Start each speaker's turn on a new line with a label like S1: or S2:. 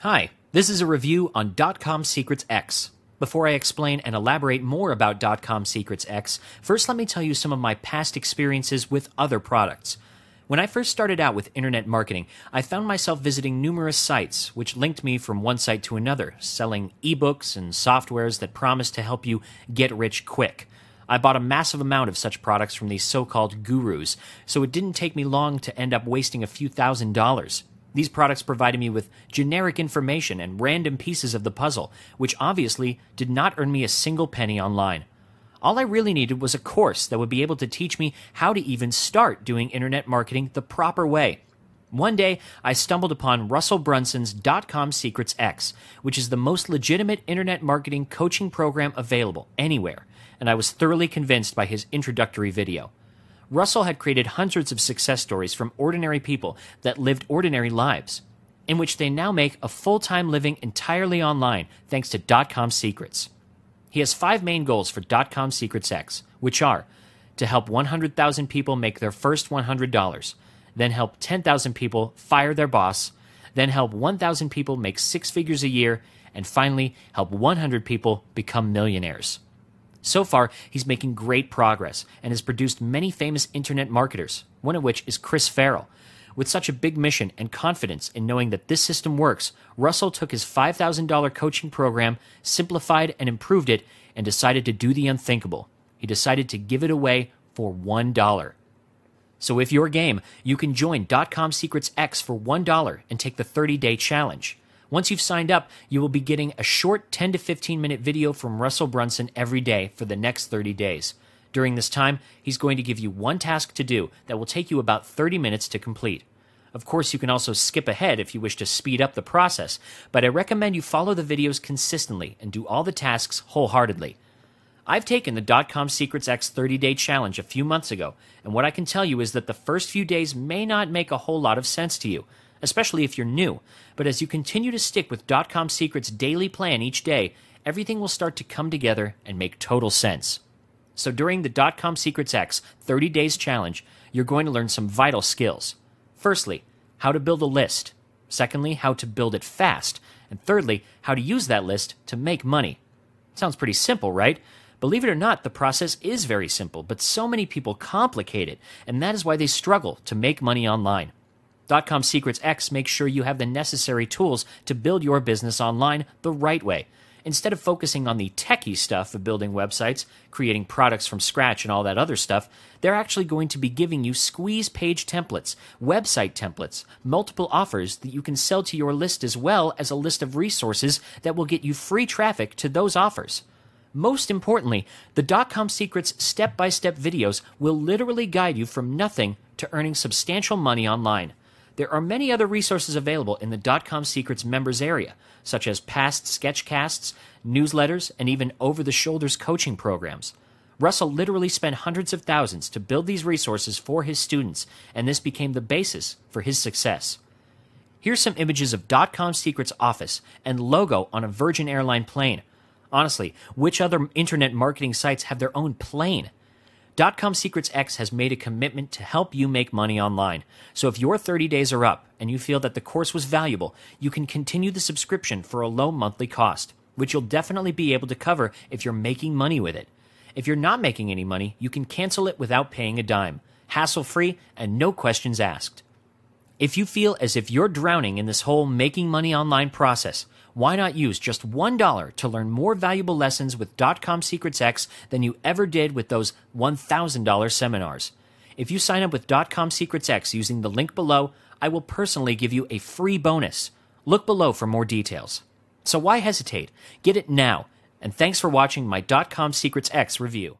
S1: Hi, this is a review on .com Secrets X. Before I explain and elaborate more about .com Secrets X, first let me tell you some of my past experiences with other products. When I first started out with internet marketing, I found myself visiting numerous sites, which linked me from one site to another, selling ebooks and softwares that promised to help you get rich quick. I bought a massive amount of such products from these so-called gurus, so it didn't take me long to end up wasting a few $1,000s. These products provided me with generic information and random pieces of the puzzle, which obviously did not earn me a single penny online. All I really needed was a course that would be able to teach me how to even start doing internet marketing the proper way. One day, I stumbled upon Russell Brunson's .com Secrets X, which is the most legitimate internet marketing coaching program available anywhere, and I was thoroughly convinced by his introductory video. Russell had created hundreds of success stories from ordinary people that lived ordinary lives, in which they now make a full-time living entirely online thanks to .com Secrets. He has 5 main goals for .com Secrets X, which are to help 100,000 people make their first $100, then help 10,000 people fire their boss, then help 1,000 people make 6 figures a year, and finally help 100 people become millionaires. So far, he's making great progress and has produced many famous internet marketers, one of which is Chris Farrell. With such a big mission and confidence in knowing that this system works, Russell took his $5,000 coaching program, simplified and improved it, and decided to do the unthinkable. He decided to give it away for $1. So if you're game, you can join .com Secrets X for $1 and take the 30-day challenge. Once you've signed up, you will be getting a short 10 to 15-minute video from Russell Brunson every day for the next 30 days. During this time, he's going to give you one task to do that will take you about 30 minutes to complete. Of course, you can also skip ahead if you wish to speed up the process, but I recommend you follow the videos consistently and do all the tasks wholeheartedly. I've taken the .com Secrets X 30-day challenge a few months ago, and what I can tell you is that the first few days may not make a whole lot of sense to you, especially if you're new. But as you continue to stick with .com Secrets' daily plan each day, everything will start to come together and make total sense. So during the .com Secrets X 30 Days Challenge, you're going to learn some vital skills. Firstly, how to build a list. Secondly, how to build it fast. And thirdly, how to use that list to make money. Sounds pretty simple, right? Believe it or not, the process is very simple, but so many people complicate it, and that is why they struggle to make money online. .com Secrets X makes sure you have the necessary tools to build your business online the right way. Instead of focusing on the techie stuff of building websites, creating products from scratch and all that other stuff, they're actually going to be giving you squeeze page templates, website templates, multiple offers that you can sell to your list, as well as a list of resources that will get you free traffic to those offers. Most importantly, the .com Secrets step-by-step videos will literally guide you from nothing to earning substantial money online. There are many other resources available in the .com Secrets members area, such as past sketchcasts, newsletters, and even over-the-shoulders coaching programs. Russell literally spent hundreds of thousands to build these resources for his students, and this became the basis for his success. Here's some images of .com Secrets office and logo on a Virgin Airline plane. Honestly, which other internet marketing sites have their own plane? .com Secrets X has made a commitment to help you make money online. So if your 30 days are up and you feel that the course was valuable, you can continue the subscription for a low monthly cost, which you'll definitely be able to cover if you're making money with it. If you're not making any money, you can cancel it without paying a dime, hassle-free and no questions asked. If you feel as if you're drowning in this whole making money online process, why not use just $1 to learn more valuable lessons with .com Secrets X than you ever did with those $1,000 seminars? If you sign up with .com Secrets X using the link below, I will personally give you a free bonus. Look below for more details. So why hesitate? Get it now. And thanks for watching my .com Secrets X review.